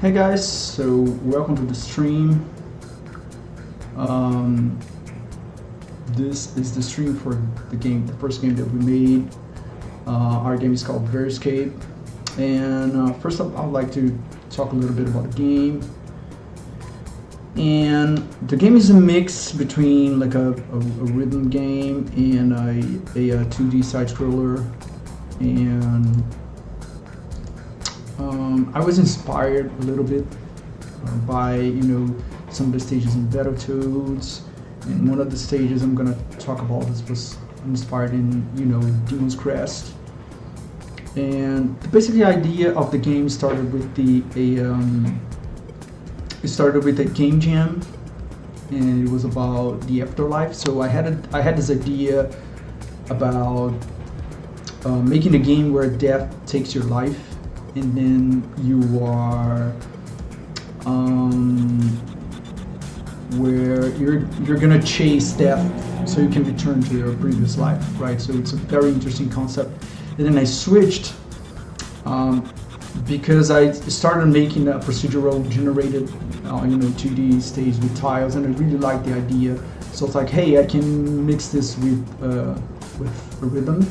Hey guys, so welcome to the stream. This is the stream for the first game that we made. Our game is called Veriscape. And first up, I'd like to talk a little bit about the game. And the game is a mix between like a rhythm game and a 2D side scroller. And I was inspired a little bit by some of the stages in Battletoads, and one of the stages I'm gonna talk about was inspired in Demon's Crest. And the basic idea of the game started with a game jam, and it was about the afterlife. So I had this idea about making a game where death takes your life, and then you are where you're gonna chase death so you can return to your previous life, right? So it's a very interesting concept. And then I switched because I started making a procedural generated 2D stage with tiles, and I really liked the idea. So it's like, hey, I can mix this with a rhythm.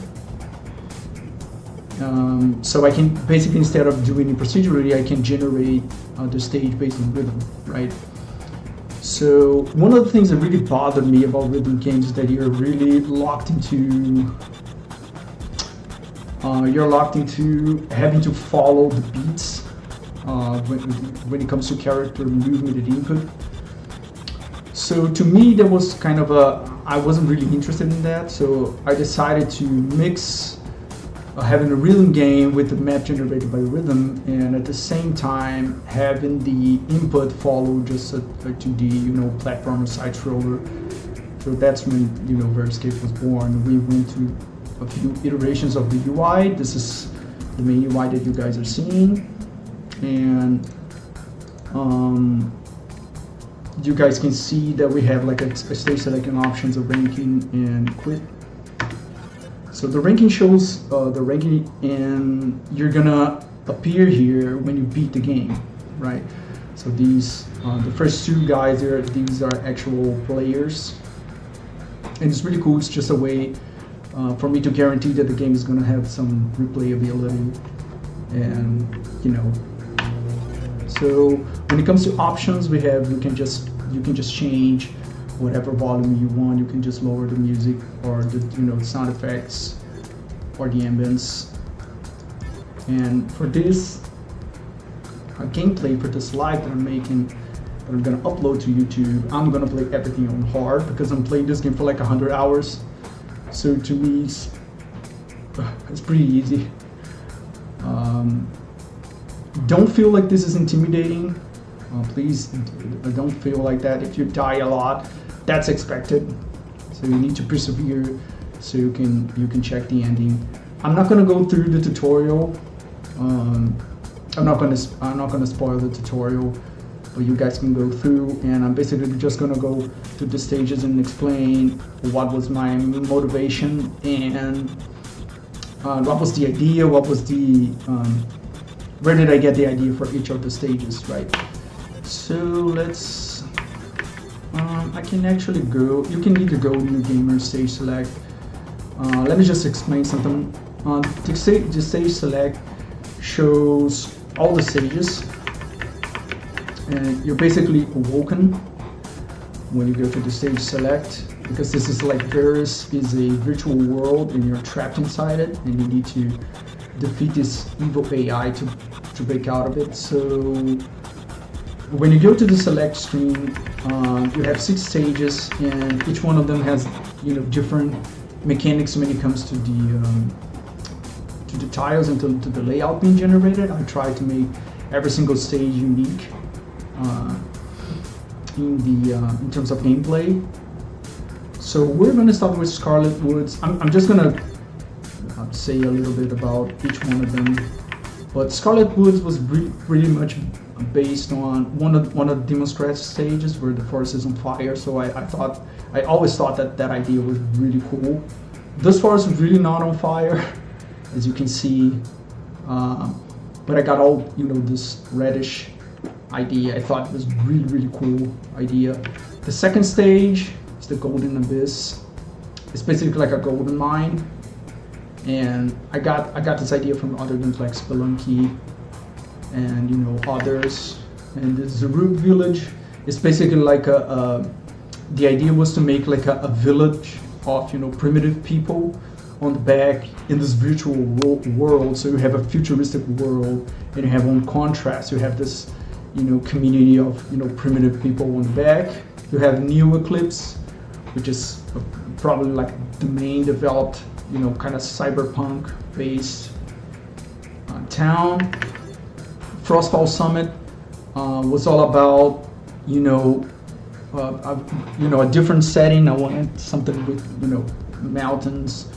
So I can basically, instead of doing it procedurally, I can generate the stage based on rhythm, right? So one of the things that really bothered me about rhythm games is that you're really locked into having to follow the beats when it comes to character movement and input. So to me, that was kind of I wasn't really interested in that. So I decided to mix having a rhythm game with the map generated by rhythm, and at the same time having the input follow just a 2D platformer side scroller. So that's when Veriscape was born. We went through a few iterations of the UI. This is the main UI that you guys are seeing, and you guys can see that we have like a stage selection options of ranking and quit. So the ranking shows the ranking, and you're gonna appear here when you beat the game, right? So these, the first two guys there, these are actual players, and it's really cool. It's just a way for me to guarantee that the game is gonna have some replayability, and So when it comes to options, we have you can just change whatever volume you want. You can just lower the music or the sound effects or the ambience. And for this gameplay, for this live that I'm making, that I'm gonna upload to YouTube, I'm gonna play everything on hard because I'm playing this game for like 100 hours. So to me, it's pretty easy. Don't feel like this is intimidating. Please don't feel like that. If you die a lot, that's expected. So you need to persevere so you can check the ending. I'm not gonna go through the tutorial. I'm not gonna spoil the tutorial, but you guys can go through, and I'm basically just gonna go through the stages and explain what was my motivation and what was the idea, what was the where did I get the idea for each of the stages, right? So let's I can actually go, you can either go new gamer stage select. Let me just explain something. The stage select shows all the stages, and you're basically awoken when you go to the stage select, because this is like Veris is a virtual world and you're trapped inside it, and you need to defeat this evil AI to break out of it. So when you go to the select screen, you have 6 stages, and each one of them has different mechanics when it comes to the tiles and to the layout being generated. I try to make every single stage unique in terms of gameplay. So we're going to start with Scarlet Woods. I'm just going to say a little bit about each one of them. But Scarlet Woods was pretty much based on one of the Demon's Crest stages where the forest is on fire. So I always thought that idea was really cool. This forest is really not on fire, as you can see, but I got all this reddish idea. I thought it was really cool idea. The second stage is the Golden Abyss. It's basically like a golden mine, and I got this idea from other games like Spelunky and others. And the Zaruk village is basically like the idea was to make like a village of primitive people on the back in this virtual world. So you have a futuristic world, and you have on contrast. You have this community of primitive people on the back. You have New Eclipse, which is probably like the main developed kind of cyberpunk based town. Frostfall Summit was all about a different setting. I wanted something with mountains,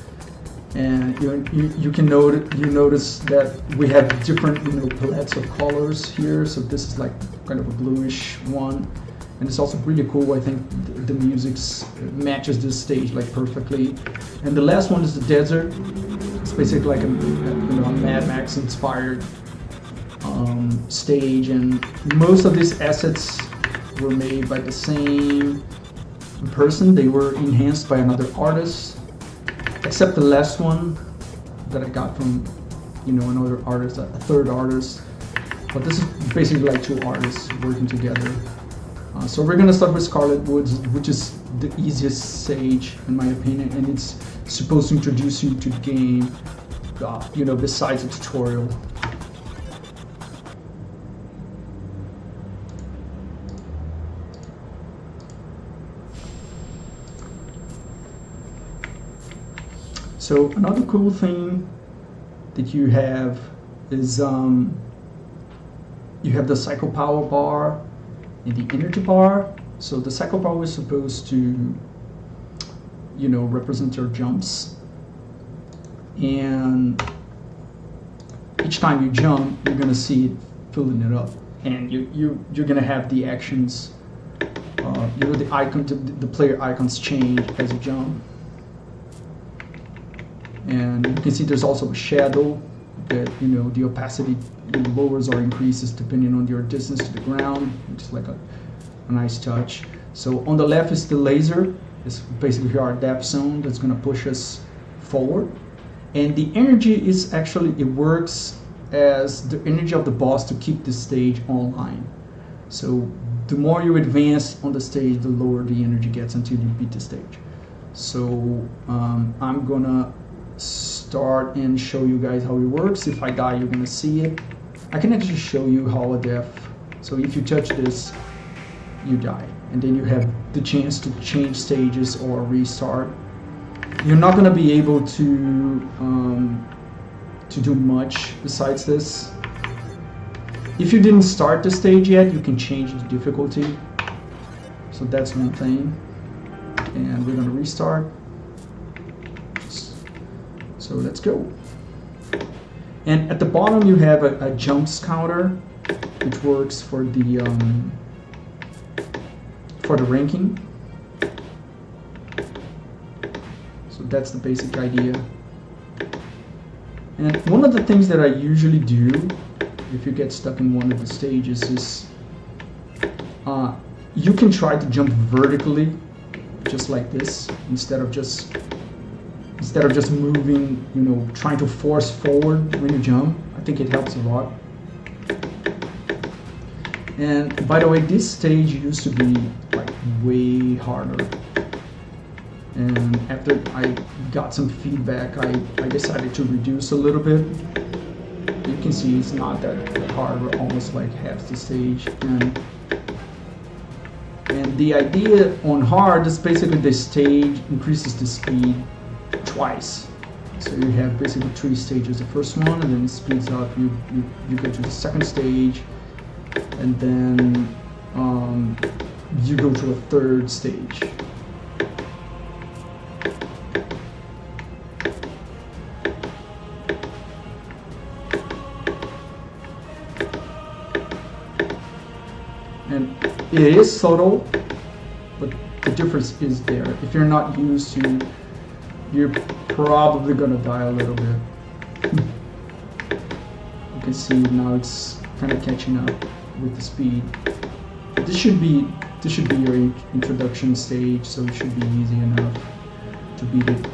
and you can notice that we have different palettes of colors here. So this is like kind of a bluish one, and it's also really cool. I think the music matches this stage like perfectly. And the last one is the desert. It's basically like a Mad Max inspired stage, and most of these assets were made by the same person. They were enhanced by another artist, except the last one that I got from another artist, a third artist. But this is basically like two artists working together. So we're gonna start with Scarlet Woods, which is the easiest stage in my opinion, and it's supposed to introduce you to the game, besides the tutorial. So another cool thing that you have is you have the Psycho Power bar and the Energy bar. So the Psycho Power is supposed to represent your jumps, and each time you jump you're gonna see it filling it up, and you're gonna have the actions, the icon, the player icons change as you jump. And you can see there's also a shadow that the opacity lowers or increases depending on your distance to the ground, which is like a nice touch. So on the left is the laser. It's basically our depth zone that's going to push us forward. And the energy is actually, it works as the energy of the boss to keep the stage online. So the more you advance on the stage, the lower the energy gets until you beat the stage. So I'm gonna start and show you guys how it works. If I die, you're gonna see it. I can actually show you how a death. So if you touch this, you die, and then you have the chance to change stages or restart. You're not gonna be able to do much besides this. If you didn't start the stage yet, you can change the difficulty. So that's one thing. And we're gonna restart. So let's go. And at the bottom you have a jumps counter, which works for the ranking. So that's the basic idea. And one of the things that I usually do if you get stuck in one of the stages is you can try to jump vertically, just like this, instead of just moving, trying to force forward when you jump. I think it helps a lot. And by the way, this stage used to be like way harder. And after I got some feedback, I decided to reduce a little bit. You can see it's not that hard. We're almost like half the stage. And the idea on hard is basically the stage increases the speed twice. So you have basically 3 stages. The first one, and then it speeds up. You go to the second stage, and then you go to a third stage. And it is subtle, but the difference is there. If you're not used to, you're probably gonna die a little bit. You can see now it's kind of catching up with the speed. This should be your introduction stage, so it should be easy enough to beat it.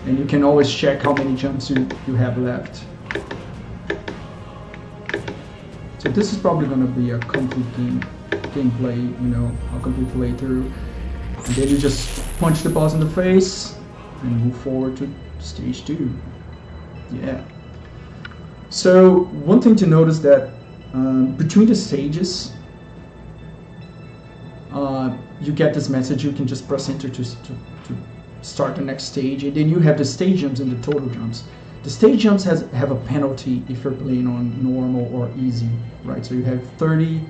And you can always check how many jumps you have left. So this is probably going to be a complete gameplay, you know, a complete playthrough. And then you just punch the boss in the face and move forward to stage 2. Yeah. So one thing to notice that between the stages, you get this message. You can just press enter to start the next stage, and then you have the stage jumps and the total jumps. The stage jumps have a penalty if you're playing on normal or easy, right? So you have 30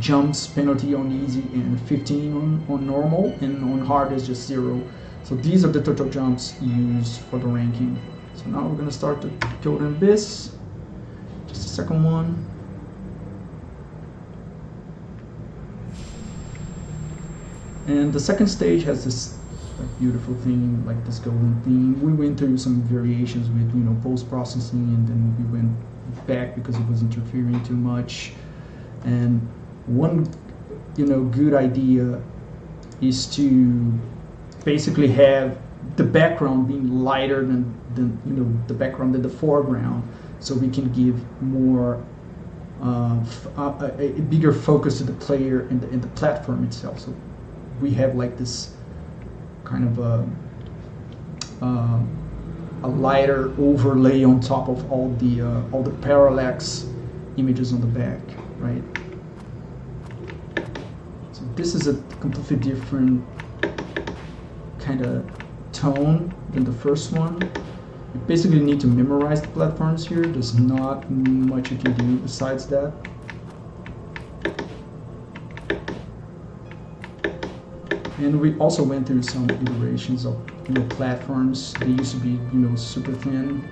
jumps penalty on easy and 15 on normal, and on hard is just 0. So these are the total jumps used for the ranking. So now we're gonna start the Golden Abyss. Just a second one. And the second stage has this beautiful theme, like this golden theme. We went through some variations with, you know, post-processing, and then we went back because it was interfering too much. And one, you know, good idea is to basically have the background being lighter than you know, the background than the foreground, so we can give more a bigger focus to the player and the platform itself. So we have like this kind of a lighter overlay on top of all the parallax images on the back, right? So this is a completely different kind of tone than the first one. You basically need to memorize the platforms here. There's not much you can do besides that. And we also went through some iterations of, you know, platforms. They used to be, you know, super thin.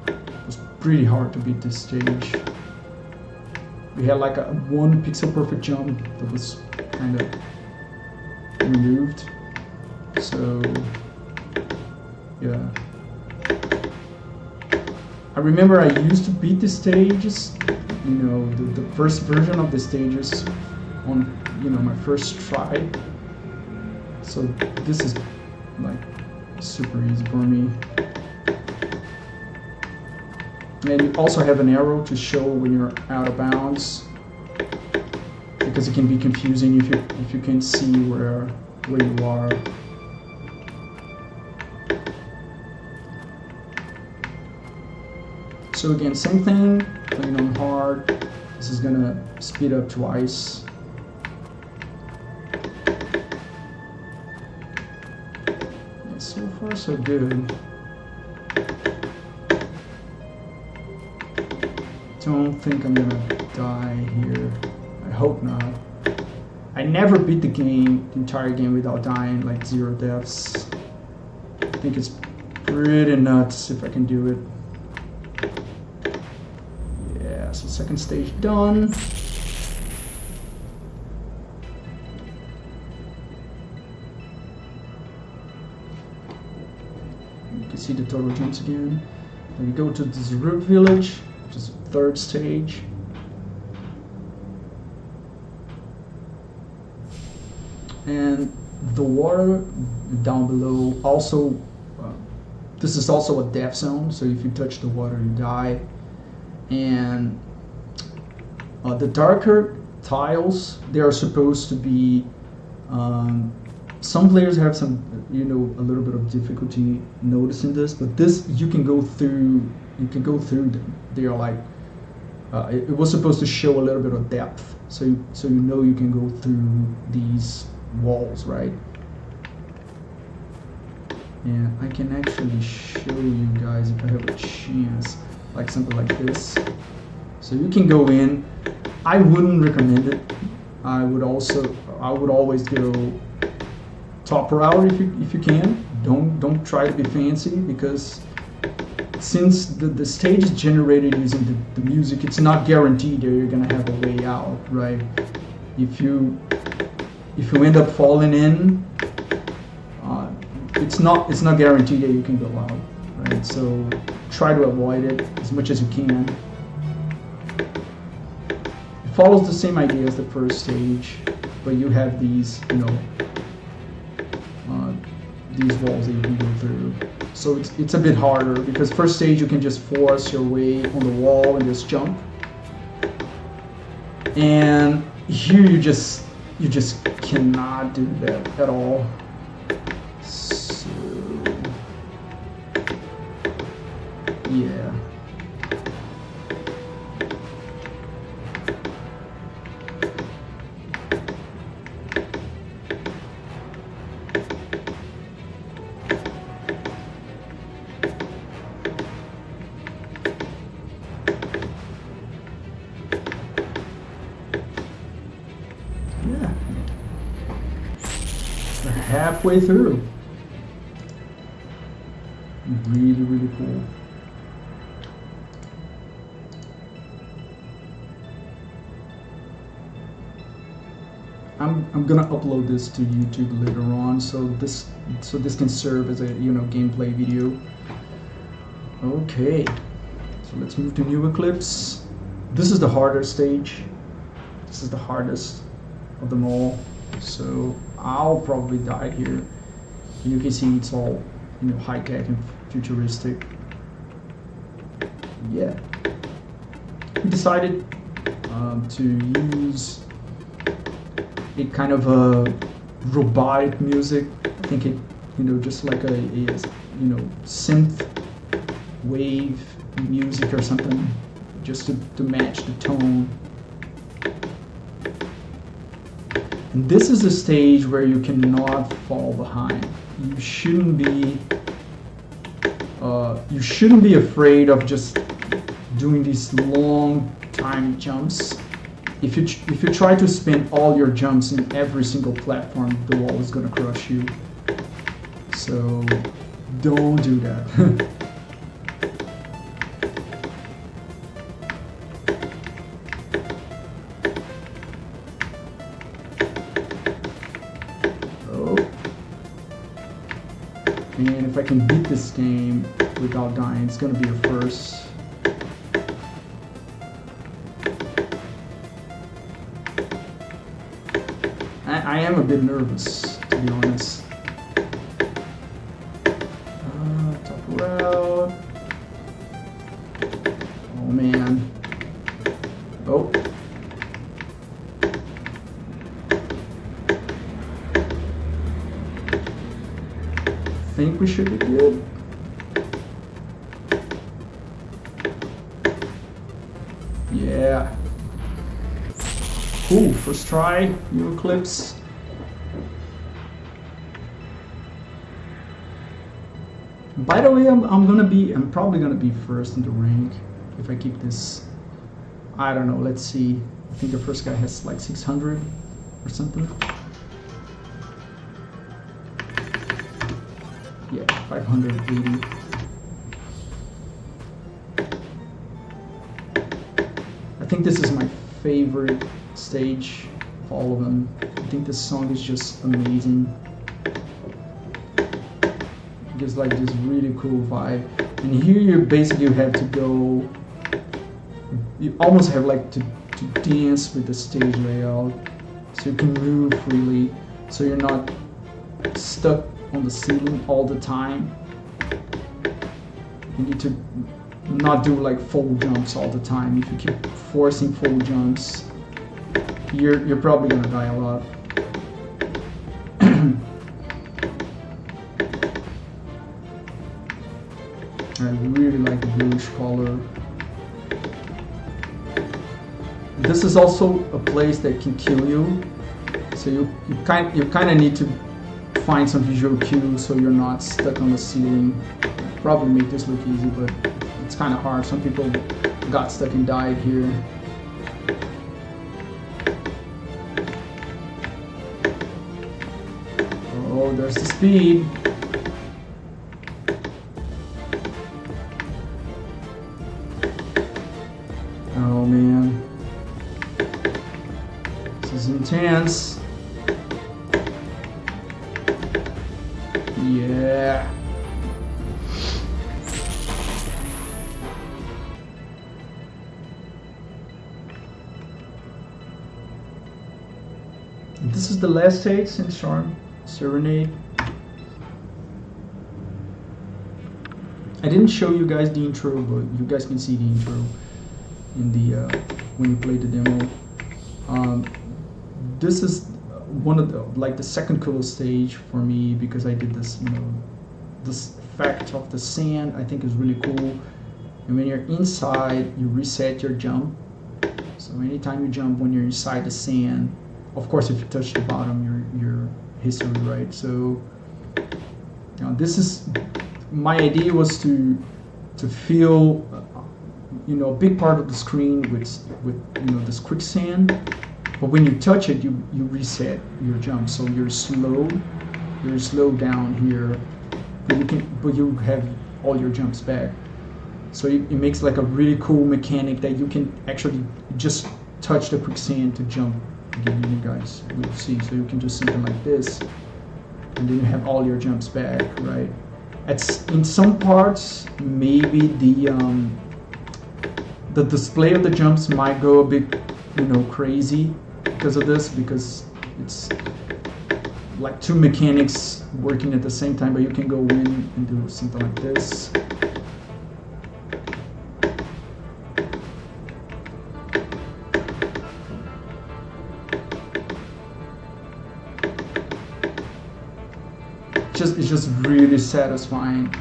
It was pretty hard to beat this stage. We had like a 1 pixel perfect jump that was kind of removed. So yeah, I remember I used to beat the stages, you know, the first version of the stages on, you know, my first try. So this is like super easy for me. And you also have an arrow to show when you're out of bounds, because it can be confusing if you can't see where you are. So again, same thing, playing on hard. This is gonna speed up twice. Yeah, so far so good. Don't think I'm gonna die here. I hope not. I never beat the entire game without dying, like 0 deaths. I think it's pretty nuts if I can do it. Yeah, so second stage done. You can see the total jumps again. Then we go to the Zerub village, which is the third stage. And the water down below also, this is also a death zone, so if you touch the water you die. And the darker tiles, they are supposed to be, some players have some, you know, a little bit of difficulty noticing this, but this, you can go through them. They are like, it was supposed to show a little bit of depth, so you know you can go through these walls, right? And I can actually show you guys if I have a chance, like something like this. So you can go in. I wouldn't recommend it. I would always go top route if you can. Don't try to be fancy, because since the stage is generated using the music, it's not guaranteed that you're gonna have a way out, right? If you end up falling in, it's not guaranteed that you can go out, Right, so try to avoid it as much as you can. It follows the same idea as the first stage, but you have these, you know, these walls that you can go through. So it's a bit harder because first stage you can just force your way on the wall and just jump. And here you just cannot do that at all. So yeah. Halfway through. Really, really cool. I'm gonna upload this to YouTube later on, so this can serve as a, you know, gameplay video. Okay, so let's move to New Eclipse. This is the harder stage. This is the hardest of them all. So I'll probably die here. You can see it's all, you know, high tech and futuristic. Yeah. We decided to use a kind of a robotic music. I think it, you know, just like a you know, synth wave music or something, just to match the tone. And this is a stage where you cannot fall behind. You shouldn't be afraid of just doing these long time jumps. If you try to spin all your jumps in every single platform, the wall is gonna crush you. So don't do that. And if I can beat this game without dying, it's gonna be a first. I am a bit nervous, to be honest. Top route. Oh man. Oh. I think we should be good. Yeah. Cool, first try, New Eclipse. By the way, I'm probably gonna be first in the rank if I keep this. I don't know, let's see. I think the first guy has like 600 or something. Yeah, 580. I think this is my favorite stage of all of them. I think this song is just amazing. It gives like this really cool vibe. And here you basically have to go, you almost have like to dance with the stage layout. So you can move freely, so you're not stuck on the ceiling all the time. You need to not do like full jumps all the time. If you keep forcing full jumps, you're probably gonna die a lot. I really like the bluish color. This is also a place that can kill you, so you kind of need to find some visual cues so you're not stuck on the ceiling. Probably make this look easy, but it's kind of hard. Some people got stuck and died here. Oh, there's the speed. Oh man, this is intense. Yeah. This is the last stage, Sandstorm Serenade. I didn't show you guys the intro, but you guys can see the intro in the when you play the demo. This is one of the second coolest stage for me, because I did this, this effect of the sand I think is really cool. And when you're inside, you reset your jump. So anytime you jump when you're inside the sand, of course if you touch the bottom, your history, right? So this is, my idea was to feel a big part of the screen with this quicksand, but when you touch it, you reset your jump, so you're slow down here, but you have all your jumps back. So it makes like a really cool mechanic that you can actually just touch the quicksand to jump. Again, you guys will see. So you can do something like this, and then you have all your jumps back, right? In some parts, maybe the display of the jumps might go a bit, crazy because of this, because it's like two mechanics working at the same time, but you can go in and do something like this. It's just really satisfying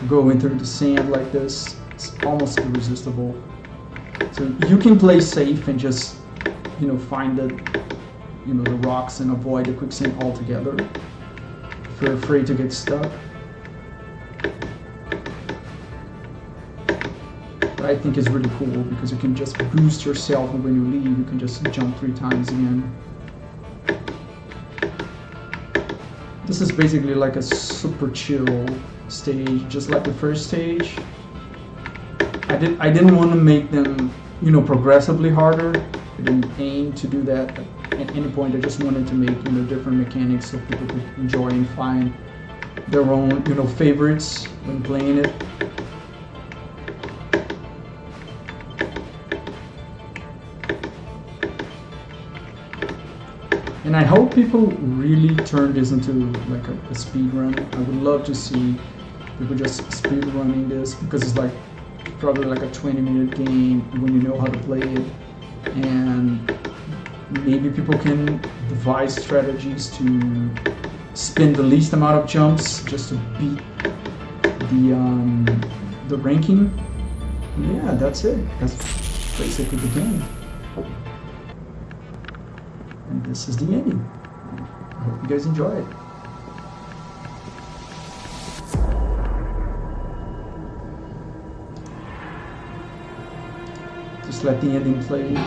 going through the sand like this. It's almost irresistible. So you can play safe and just find the rocks and avoid the quicksand altogether if you're afraid to get stuck. But I think it's really cool because you can just boost yourself, and when you leave, you can just jump 3 times again. This is basically like a super chill stage, just like the first stage. I didn't want to make them, progressively harder. I didn't aim to do that at any point. I just wanted to make, different mechanics so people could enjoy and find their own, favorites when playing it. And I hope people really turn this into like a speed run. I would love to see people just speed running this, because it's like probably like a 20-minute game when you know how to play it. And maybe people can devise strategies to spend the least amount of jumps just to beat the ranking. Yeah, that's it. That's basically the game. And this is the ending. I hope you guys enjoy it. Just let the ending play.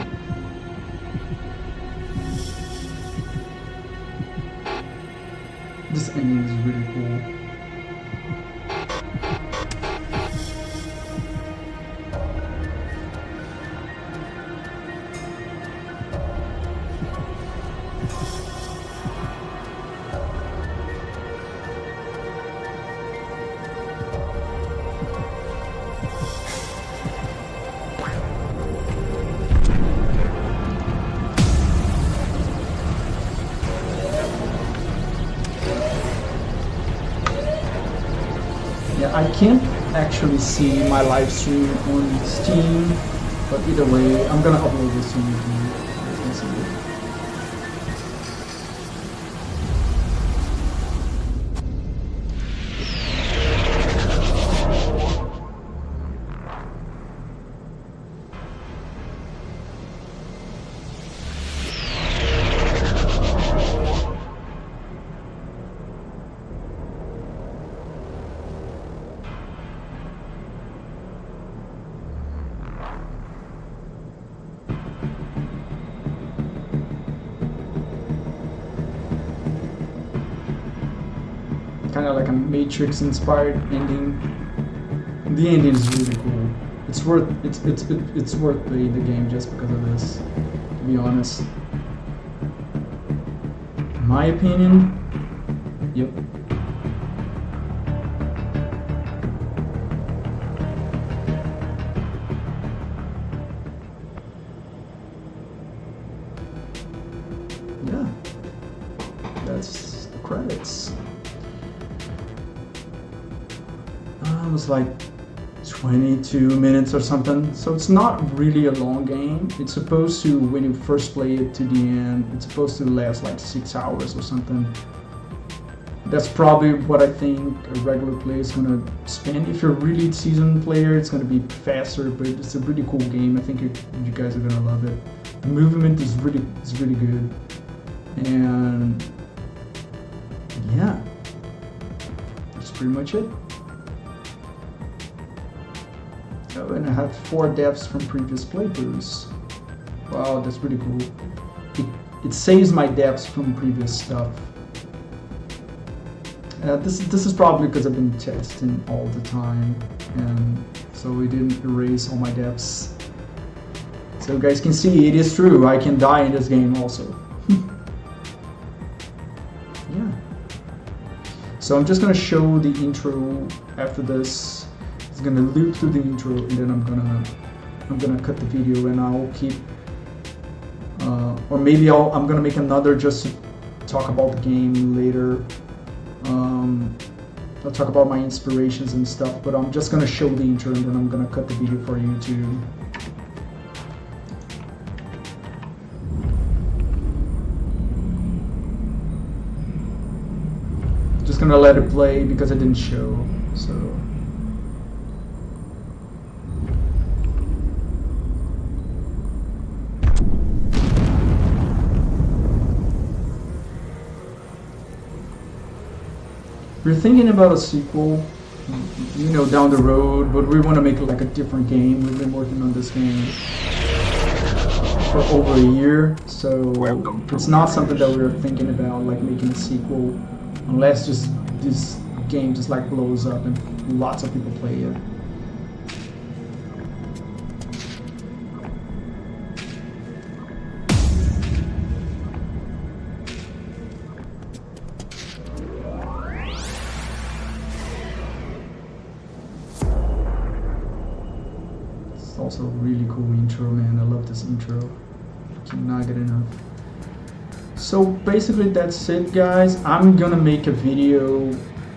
This ending is really cool. Yeah, I can't actually see my live stream on Steam, but either way, I'm gonna upload this to YouTube. You can see it. Kind of like a Matrix-inspired ending. The ending is really cool. It's worth playing the game just because of this, to be honest. In my opinion, yep. Yeah. credits. It was like 22 minutes or something, so it's not really a long game. It's supposed to, when you first play it to the end, it's supposed to last like 6 hours or something. That's probably what I think a regular player is gonna spend. If you're a really seasoned player, it's gonna be faster, but it's a really cool game. I think you guys are gonna love it. The movement is really good, and yeah, that's pretty much it. Oh, and I have 4 deaths from previous playthroughs. Wow, that's pretty cool. It saves my deaths from previous stuff. This is probably because I've been testing all the time, and so it didn't erase all my deaths. So you guys can see, it is true, I can die in this game also. Yeah. So I'm just gonna show the intro after this. It's gonna loop through the intro, and then I'm gonna cut the video, and I'll keep, or maybe I'm gonna make another just to talk about the game later. I'll talk about my inspirations and stuff, but I'm just gonna show the intro, and then I'm gonna cut the video for you too. Just gonna let it play because it didn't show, so. We're thinking about a sequel, you know, down the road, but we want to make it like a different game. We've been working on this game for over a year, so it's not something that we're thinking about, like making a sequel, unless just this game just like blows up and lots of people play it. Also a really cool intro, man. I love this intro. Cannot get enough. So basically that's it, guys. I'm gonna make a video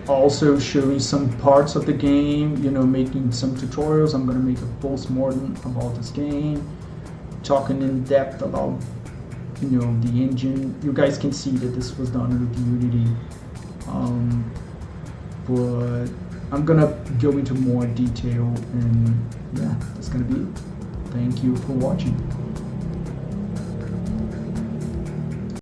also showing some parts of the game, you know, making some tutorials. I'm gonna make a postmortem about this game, talking in depth about, you know, the engine. You guys can see that this was done with Unity, but I'm gonna go into more detail, and yeah, that's gonna be it. Thank you for watching.